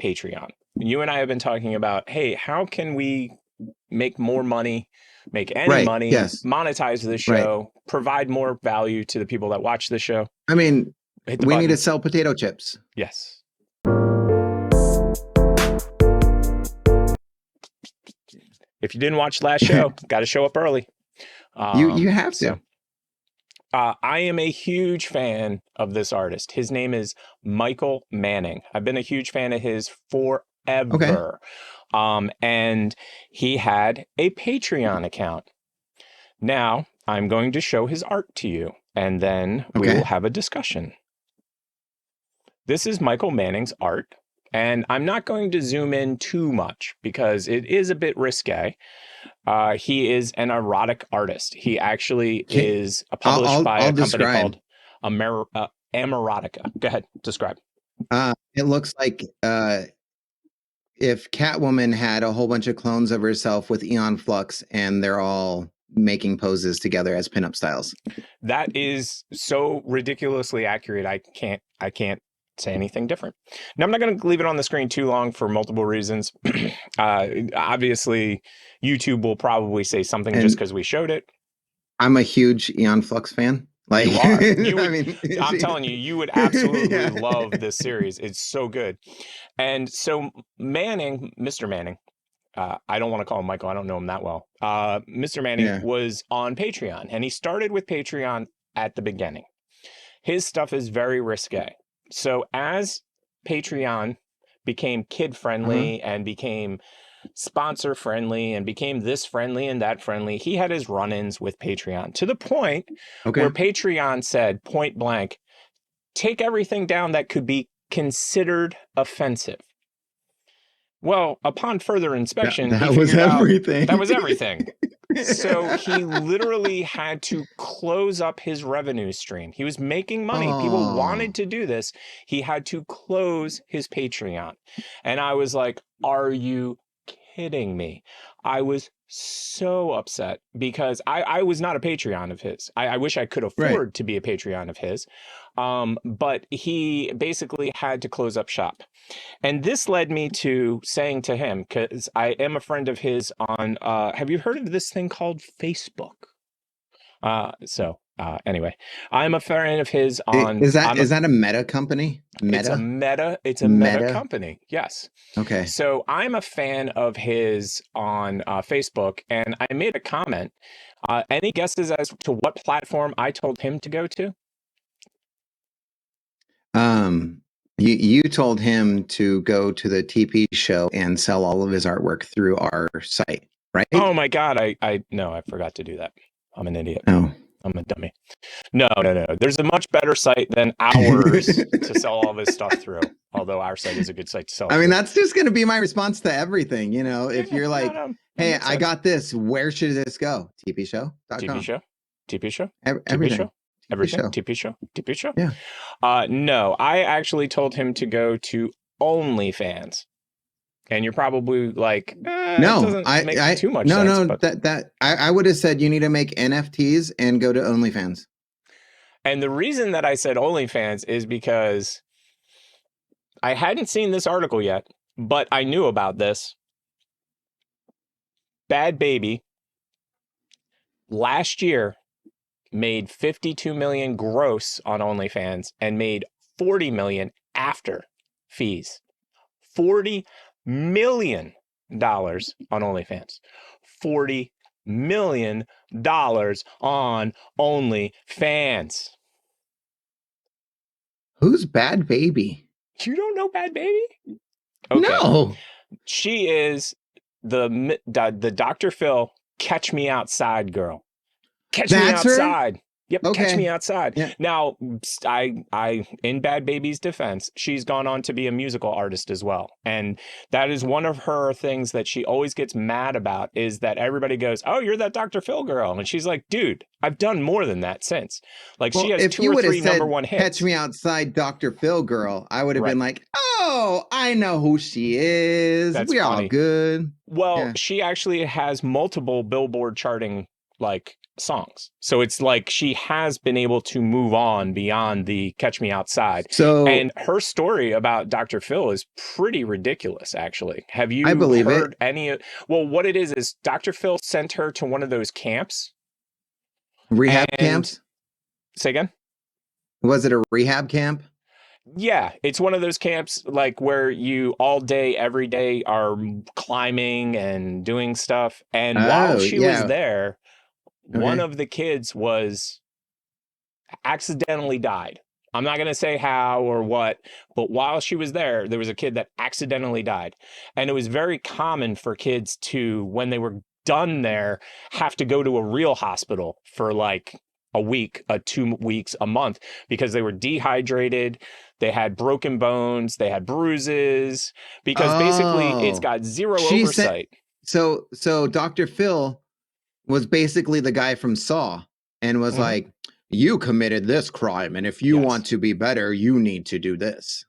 Patreon. You and I have been talking about, hey, how can we make more money, make any Right. money, Yes. monetize the Right. show, provide more value to the people that watch the show? I mean, Hit the we button. need to sell potato chips. Yes. If you didn't watch last show, got to show up early. You have to. I am a huge fan of this artist. His name is Michael Manning. I've been a huge fan of his forever. Okay. And he had a Patreon account. Now I'm going to show his art to you, and then we will have a discussion. This is Michael Manning's art, and I'm not going to zoom in too much because it is a bit risque. He is an erotic artist. He actually is published by a company called Amerotica. Go ahead, describe. It looks like if Catwoman had a whole bunch of clones of herself with Eon Flux, and they're all making poses together as pinup styles. That is so ridiculously accurate. I can't say anything different. Now, I'm not going to leave it on the screen too long for multiple reasons. Obviously, YouTube will probably say something just because we showed it. I'm a huge Eon Flux fan. Like, you are. You would, I'm telling you, you would absolutely love this series. It's so good. And so Manning, Mr. Manning, I don't want to call him Michael. I don't know him that well. Mr. Manning was on Patreon, and he started with Patreon at the beginning. His stuff is very risque. So as Patreon became kid-friendly and became sponsor-friendly and became this friendly and that friendly, he had his run-ins with Patreon to the point where Patreon said, point blank, take everything down that could be considered offensive. Well, upon further inspection, that was everything. That was everything. So he literally had to close up his revenue stream. He was making money. People wanted to do this. He had to close his Patreon. And I was like, are you kidding me? I was so upset because I was not a Patreon of his. I wish I could afford to be a Patreon of his. But he basically had to close up shop. And this led me to saying to him, because I am a friend of his on, have you heard of this thing called Facebook? Anyway, I'm a friend of his on. Is that a meta company? It's a meta company. Yes. Okay. So I'm a fan of his on Facebook, and I made a comment. Any guesses as to what platform I told him to go to? You told him to go to the TP show and sell all of his artwork through our site, right? Oh my God. No, I forgot to do that. I'm an idiot. Oh. I'm a dummy. No. There's a much better site than ours to sell all this stuff through. Although our site is a good site to sell. I mean, that's just going to be my response to everything. You know, if you're like, hey, I got this, where should this go? TPshow.com. TP show. Everything. TP show. Yeah. No, I actually told him to go to OnlyFans. And you're probably like, no, it doesn't make too much sense. No, that I would have said you need to make NFTs and go to OnlyFans. And the reason that I said OnlyFans is because I hadn't seen this article yet, but I knew about this. Bad Baby last year made 52 million gross on OnlyFans and made 40 million after fees. $40 million on OnlyFans. $40 million on OnlyFans. Who's Bad Baby? You don't know Bad Baby? Okay. No. She is the Dr. Phil Catch Me Outside girl. Catch Me Outside. Her? Yep, okay. Catch Me Outside. Yeah. Now, I in Bad Baby's defense, she's gone on to be a musical artist as well. And that is one of her things that she always gets mad about is that everybody goes, oh, you're that Dr. Phil girl. And she's like, dude, I've done more than that since. Like, she has 2 or 3 #1 hits. Catch Me Outside, Dr. Phil girl. I would have been like, oh, I know who she is. We're all good. Well, she actually has multiple Billboard charting, like, songs. So it's like she has been able to move on beyond the Catch Me Outside. So And her story about Dr. Phil is pretty ridiculous, actually. Have I you believe it. heard any? Well, what it is Dr. Phil sent her to one of those camps. Rehab And camps? say again? Was it a rehab camp? Yeah, it's one of those camps like where you all day, every day are climbing and doing stuff. And while Oh, she was yeah. there, one Okay. of the kids was accidentally died. I'm not going to say how or what, but while she was there was a kid that accidentally died. And it was very common for kids to, when they were done there, have to go to a real hospital for like a week, 2 weeks, a month, because they were dehydrated. They had broken bones, they had bruises, because basically it's Oh, got zero she said oversight. so Dr. Phil was basically the guy from Saw and was Hmm. like, you committed this crime, and if you want Yes. to be better, you need to do this.